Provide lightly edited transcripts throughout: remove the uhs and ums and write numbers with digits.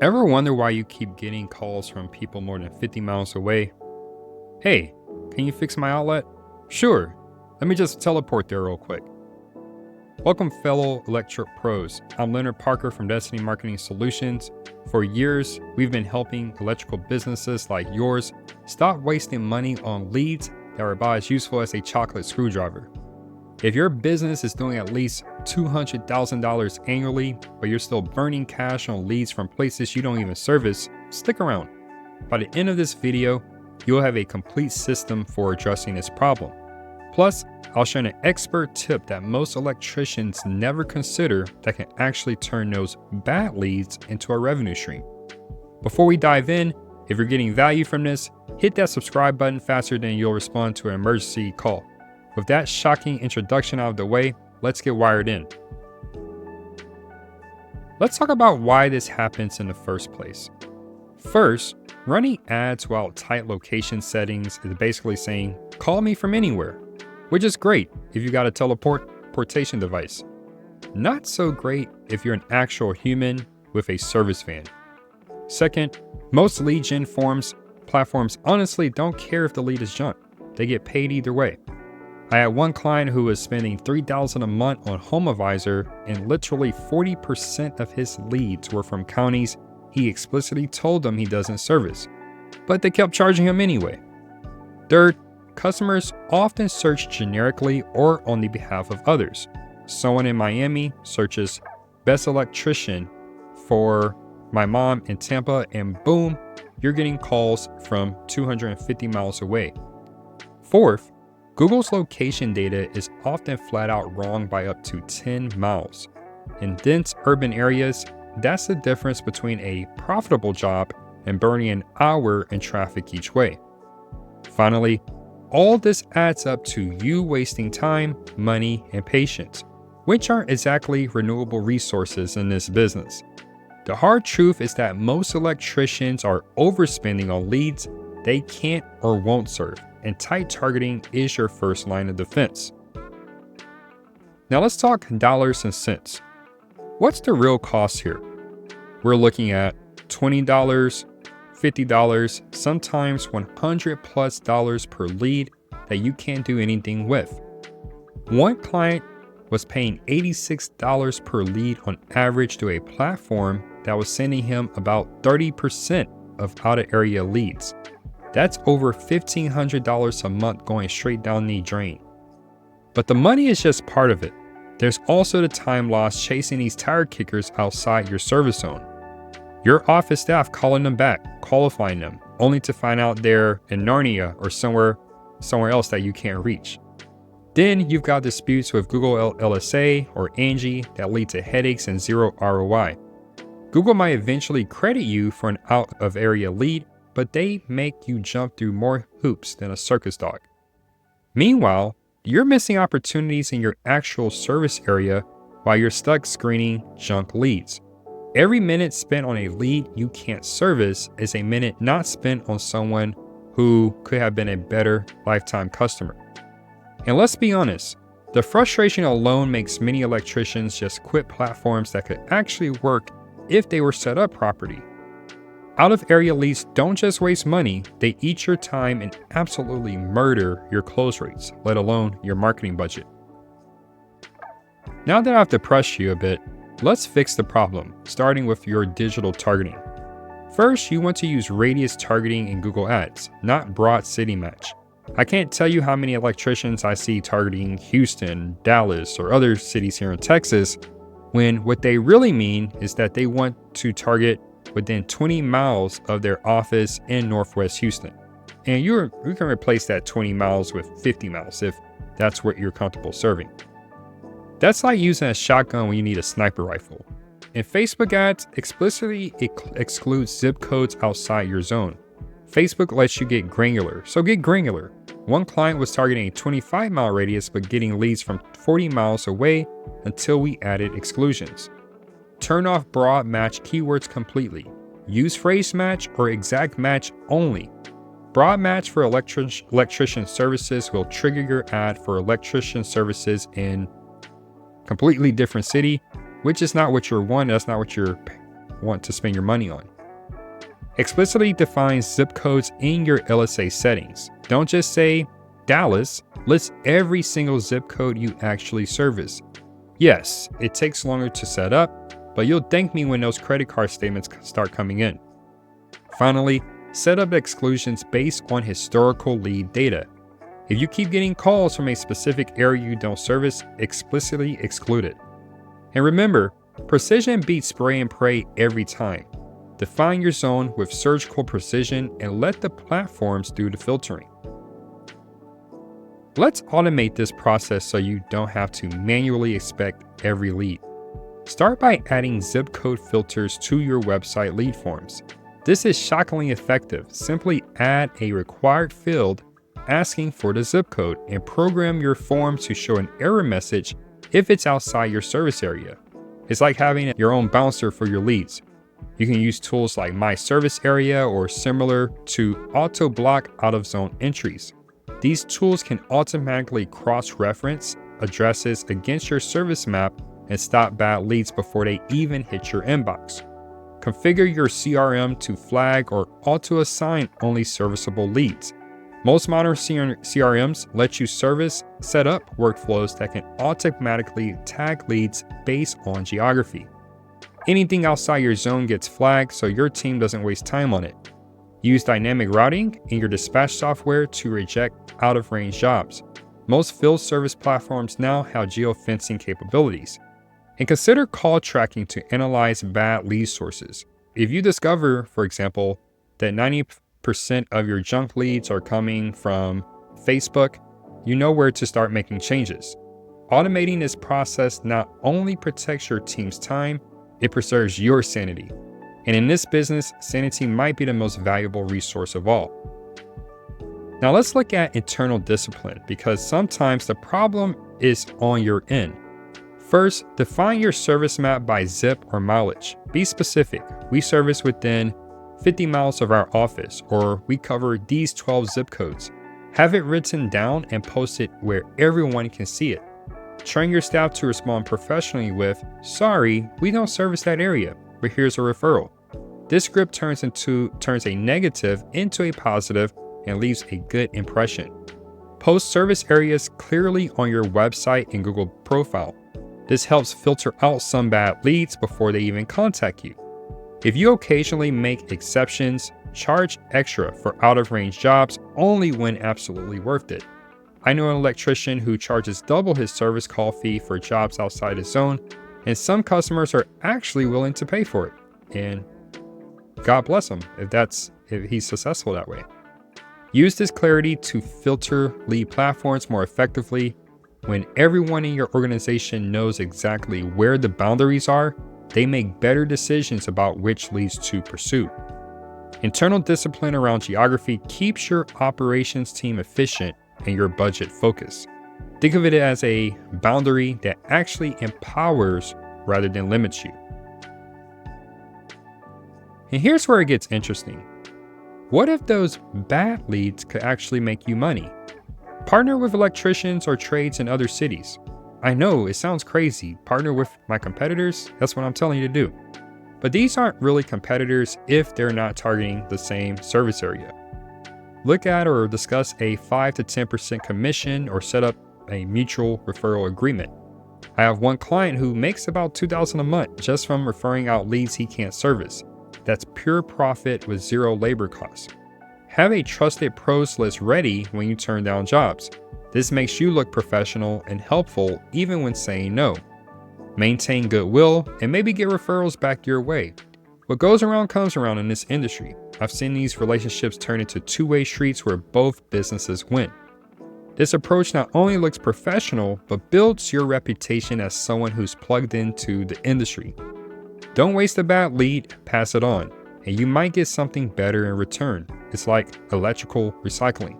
Ever wonder why you keep getting calls from people more than 50 miles away? Hey, can you fix my outlet? Sure, let me just teleport there real quick. Welcome, fellow electric pros. I'm Leonard Parker from Destiny Marketing Solutions. For years, we've been helping electrical businesses like yours stop wasting money on leads that are about as useful as a chocolate screwdriver. If your business is doing at least $200,000 annually, but you're still burning cash on leads from places you don't even service, stick around. By the end of this video, you'll have a complete system for addressing this problem. Plus, I'll share an expert tip that most electricians never consider that can actually turn those bad leads into a revenue stream. Before we dive in, if you're getting value from this, hit that subscribe button faster than you'll respond to an emergency call. With that shocking introduction out of the way, let's get wired in. Let's talk about why this happens in the first place. First, running ads while tight location settings is basically saying, call me from anywhere, which is great if you got a teleportation device. Not so great if you're an actual human with a service van. Second, most lead gen platforms honestly don't care if the lead is junk. They get paid either way. I had one client who was spending $3,000 a month on HomeAdvisor, and literally 40% of his leads were from counties he explicitly told them he doesn't service, but they kept charging him anyway. Third, customers often search generically or on the behalf of others. Someone in Miami searches best electrician for my mom in Tampa, and boom, you're getting calls from 250 miles away. Fourth, Google's location data is often flat out wrong by up to 10 miles. In dense urban areas, that's the difference between a profitable job and burning an hour in traffic each way. Finally, all this adds up to you wasting time, money, and patience, which aren't exactly renewable resources in this business. The hard truth is that most electricians are overspending on leads they can't or won't serve, and tight targeting is your first line of defense. Now let's talk dollars and cents. What's the real cost here? We're looking at $20, $50, sometimes $100+ per lead that you can't do anything with. One client was paying $86 per lead on average to a platform that was sending him about 30% of out-of-area leads. That's over $1,500 a month going straight down the drain. But the money is just part of it. There's also the time lost chasing these tire kickers outside your service zone. Your office staff calling them back, qualifying them, only to find out they're in Narnia or somewhere else that you can't reach. Then you've got disputes with Google LSA or Angie that lead to headaches and zero ROI. Google might eventually credit you for an out-of-area lead, but they make you jump through more hoops than a circus dog. Meanwhile, you're missing opportunities in your actual service area while you're stuck screening junk leads. Every minute spent on a lead you can't service is a minute not spent on someone who could have been a better lifetime customer. And let's be honest, the frustration alone makes many electricians just quit platforms that could actually work if they were set up properly. Out-of-area leads don't just waste money, they eat your time and absolutely murder your close rates, let alone your marketing budget. Now that I've depressed you a bit, let's fix the problem, starting with your digital targeting. First, you want to use radius targeting in Google Ads, not broad city match. I can't tell you how many electricians I see targeting Houston, Dallas, or other cities here in Texas, when what they really mean is that they want to target within 20 miles of their office in Northwest Houston. And you can replace that 20 miles with 50 miles if that's what you're comfortable serving. That's like using a shotgun when you need a sniper rifle. And Facebook ads explicitly excludes zip codes outside your zone. Facebook lets you get granular, so get granular. One client was targeting a 25-mile radius but getting leads from 40 miles away until we added exclusions. Turn off broad match keywords completely. Use phrase match or exact match only. Broad match for electrician services will trigger your ad for electrician services in completely different city, which is not what you're that's not what you're want to spend your money on. Explicitly define zip codes in your LSA settings. Don't just say Dallas, list every single zip code you actually service. Yes, it takes longer to set up, but you'll thank me when those credit card statements start coming in. Finally, set up exclusions based on historical lead data. If you keep getting calls from a specific area you don't service, explicitly exclude it. And remember, precision beats spray and pray every time. Define your zone with surgical precision and let the platforms do the filtering. Let's automate this process so you don't have to manually inspect every lead. Start by adding zip code filters to your website lead forms. This is shockingly effective. Simply add a required field asking for the zip code and program your form to show an error message if it's outside your service area. It's like having your own bouncer for your leads. You can use tools like My Service Area or similar to auto-block out-of-zone entries. These tools can automatically cross-reference addresses against your service map and stop bad leads before they even hit your inbox. Configure your CRM to flag or auto-assign only serviceable leads. Most modern CRMs let you set up workflows that can automatically tag leads based on geography. Anything outside your zone gets flagged so your team doesn't waste time on it. Use dynamic routing in your dispatch software to reject out-of-range jobs. Most field service platforms now have geofencing capabilities. And consider call tracking to analyze bad lead sources. If you discover, for example, that 90% of your junk leads are coming from Facebook, you know where to start making changes. Automating this process not only protects your team's time, it preserves your sanity. And in this business, sanity might be the most valuable resource of all. Now let's look at internal discipline, because sometimes the problem is on your end. First, define your service map by zip or mileage. Be specific. We service within 50 miles of our office, or we cover these 12 zip codes. Have it written down and post it where everyone can see it. Train your staff to respond professionally with, "Sorry, we don't service that area, but here's a referral." This script turns a negative into a positive and leaves a good impression. Post service areas clearly on your website and Google profile. This helps filter out some bad leads before they even contact you. If you occasionally make exceptions, charge extra for out-of-range jobs only when absolutely worth it. I know an electrician who charges double his service call fee for jobs outside his zone, and some customers are actually willing to pay for it. And God bless him if he's successful that way. Use this clarity to filter lead platforms more effectively. When everyone in your organization knows exactly where the boundaries are, they make better decisions about which leads to pursue. Internal discipline around geography keeps your operations team efficient and your budget focused. Think of it as a boundary that actually empowers rather than limits you. And here's where it gets interesting. What if those bad leads could actually make you money? Partner with electricians or trades in other cities. I know it sounds crazy. Partner with my competitors? That's what I'm telling you to do. But these aren't really competitors if they're not targeting the same service area. Look at or discuss a 5 to 10% commission or set up a mutual referral agreement. I have one client who makes about $2,000 a month just from referring out leads he can't service. That's pure profit with zero labor costs. Have a trusted pros list ready when you turn down jobs. This makes you look professional and helpful even when saying no. Maintain goodwill and maybe get referrals back your way. What goes around comes around in this industry. I've seen these relationships turn into two-way streets where both businesses win. This approach not only looks professional, but builds your reputation as someone who's plugged into the industry. Don't waste a bad lead, pass it on, and you might get something better in return. It's like electrical recycling.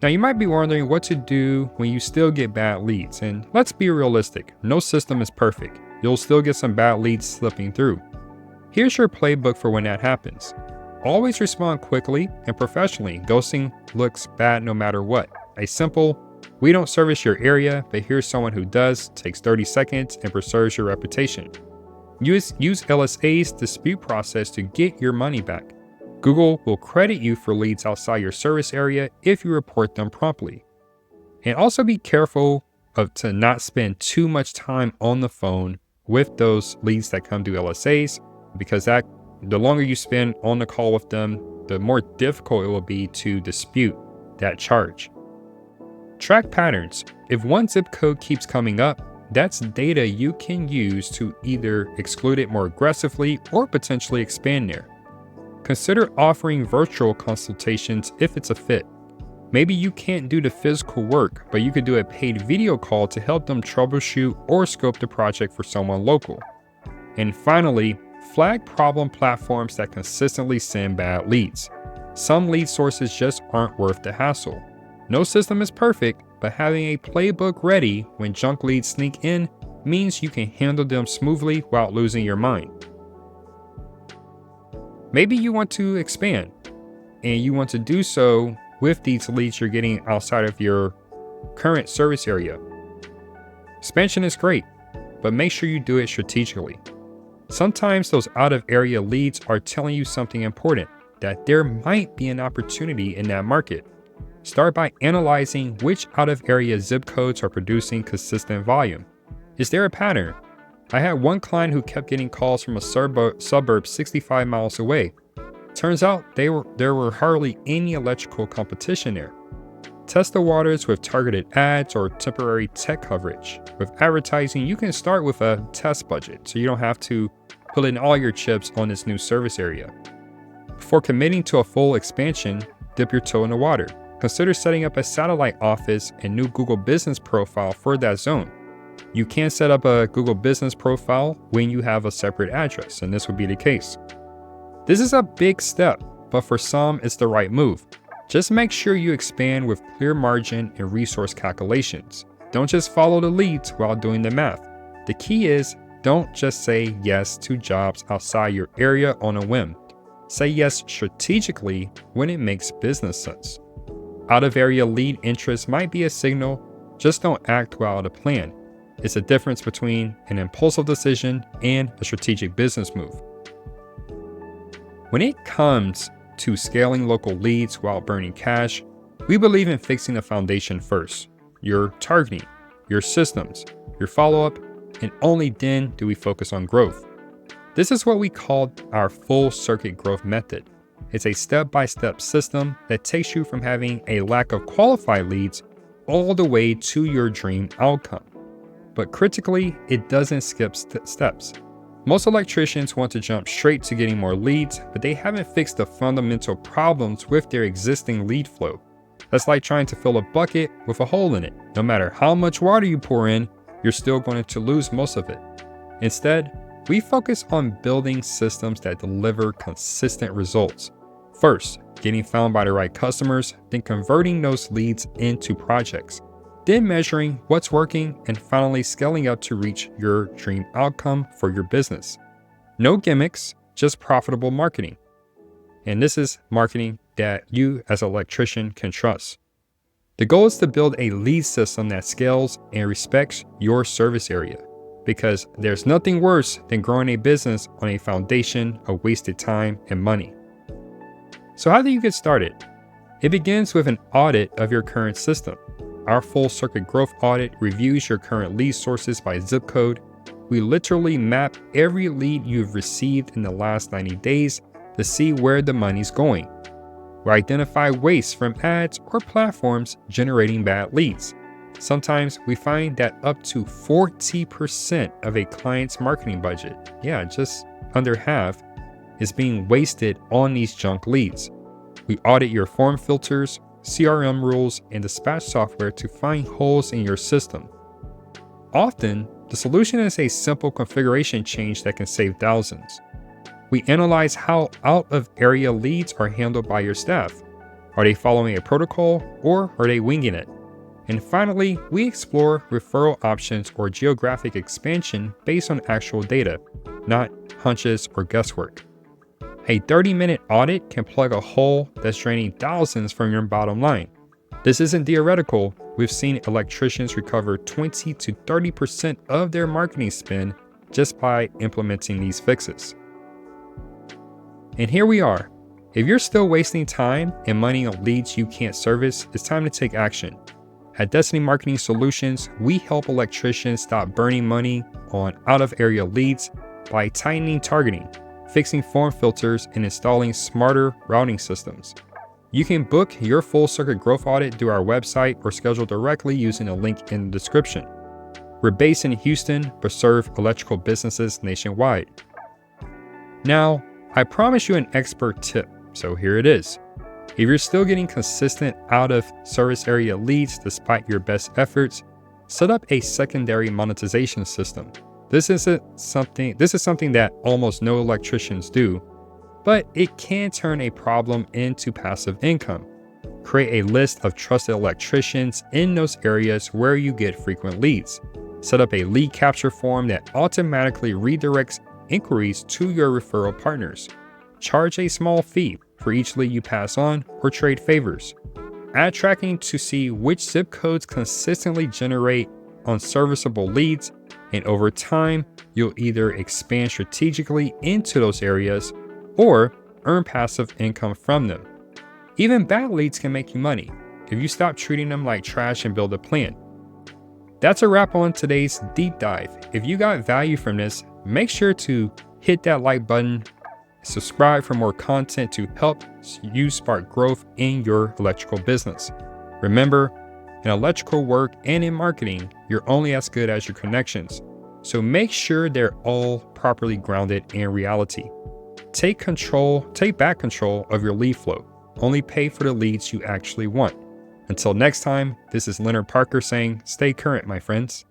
Now you might be wondering what to do when you still get bad leads, and let's be realistic, no system is perfect. You'll still get some bad leads slipping through. Here's your playbook for when that happens. Always respond quickly and professionally. Ghosting looks bad no matter what. A simple, "We don't service your area, but here's someone who does," takes 30 seconds and preserves your reputation. Use LSAs dispute process to get your money back. Google will credit you for leads outside your service area if you report them promptly. And also be careful to not spend too much time on the phone with those leads that come to LSAs, because the longer you spend on the call with them, the more difficult it will be to dispute that charge. Track patterns. If one zip code keeps coming up, that's data you can use to either exclude it more aggressively or potentially expand there. Consider offering virtual consultations if it's a fit. Maybe you can't do the physical work, but you could do a paid video call to help them troubleshoot or scope the project for someone local. And finally, flag problem platforms that consistently send bad leads. Some lead sources just aren't worth the hassle. No system is perfect, but having a playbook ready when junk leads sneak in means you can handle them smoothly without losing your mind. Maybe you want to expand, and you want to do so with these leads you're getting outside of your current service area. Expansion is great, but make sure you do it strategically. Sometimes those out-of-area leads are telling you something important, that there might be an opportunity in that market. Start by analyzing which out-of-area zip codes are producing consistent volume. Is there a pattern? I had one client who kept getting calls from a suburb 65 miles away. Turns out there were hardly any electrical competition there. Test the waters with targeted ads or temporary tech coverage. With advertising, you can start with a test budget, so you don't have to put in all your chips on this new service area. Before committing to a full expansion, dip your toe in the water. Consider setting up a satellite office and new Google Business profile for that zone. You can set up a Google Business profile when you have a separate address, and this would be the case. This is a big step, but for some, it's the right move. Just make sure you expand with clear margin and resource calculations. Don't just follow the leads while doing the math. The key is, don't just say yes to jobs outside your area on a whim. Say yes strategically when it makes business sense. Out-of-area lead interest might be a signal, just don't act without a plan. It's a difference between an impulsive decision and a strategic business move. When it comes to scaling local leads while burning cash, we believe in fixing the foundation first. Your targeting, your systems, your follow-up, and only then do we focus on growth. This is what we call our full circuit growth method. It's a step-by-step system that takes you from having a lack of qualified leads all the way to your dream outcome. But critically, it doesn't skip steps. Most electricians want to jump straight to getting more leads, but they haven't fixed the fundamental problems with their existing lead flow. That's like trying to fill a bucket with a hole in it. No matter how much water you pour in, you're still going to lose most of it. Instead, we focus on building systems that deliver consistent results. First, getting found by the right customers, then converting those leads into projects, then measuring what's working, and finally scaling up to reach your dream outcome for your business. No gimmicks, just profitable marketing. And this is marketing that you as an electrician can trust. The goal is to build a lead system that scales and respects your service area, because there's nothing worse than growing a business on a foundation of wasted time and money. So how do you get started? It begins with an audit of your current system. Our full circuit growth audit reviews your current lead sources by zip code. We literally map every lead you've received in the last 90 days to see where the money's going. We identify waste from ads or platforms generating bad leads. Sometimes we find that up to 40% of a client's marketing budget, just under half, is being wasted on these junk leads. We audit your form filters, CRM rules, and dispatch software to find holes in your system. Often, the solution is a simple configuration change that can save thousands. We analyze how out-of-area leads are handled by your staff. Are they following a protocol, or are they winging it? And finally, we explore referral options or geographic expansion based on actual data, not hunches or guesswork. A 30-minute audit can plug a hole that's draining thousands from your bottom line. This isn't theoretical. We've seen electricians recover 20 to 30% of their marketing spend just by implementing these fixes. And here we are. If you're still wasting time and money on leads you can't service, it's time to take action. At Destiny Marketing Solutions, we help electricians stop burning money on out-of-area leads by tightening targeting, fixing form filters, and installing smarter routing systems. You can book your full circuit growth audit through our website or schedule directly using a link in the description. We're based in Houston, but serve electrical businesses nationwide. Now, I promised you an expert tip, so here it is. If you're still getting consistent out of service area leads despite your best efforts, set up a secondary monetization system. This is something that almost no electricians do, but it can turn a problem into passive income. Create a list of trusted electricians in those areas where you get frequent leads. Set up a lead capture form that automatically redirects inquiries to your referral partners. Charge a small fee for each lead you pass on or trade favors. Add tracking to see which zip codes consistently generate unserviceable leads, and over time, you'll either expand strategically into those areas or earn passive income from them. Even bad leads can make you money if you stop treating them like trash and build a plan. That's a wrap on today's deep dive. If you got value from this, make sure to hit that like button, subscribe for more content to help you spark growth in your electrical business. Remember, in electrical work and in marketing, you're only as good as your connections. So make sure they're all properly grounded in reality. Take back control of your lead flow. Only pay for the leads you actually want. Until next time, this is Leonard Parker saying, stay current, my friends.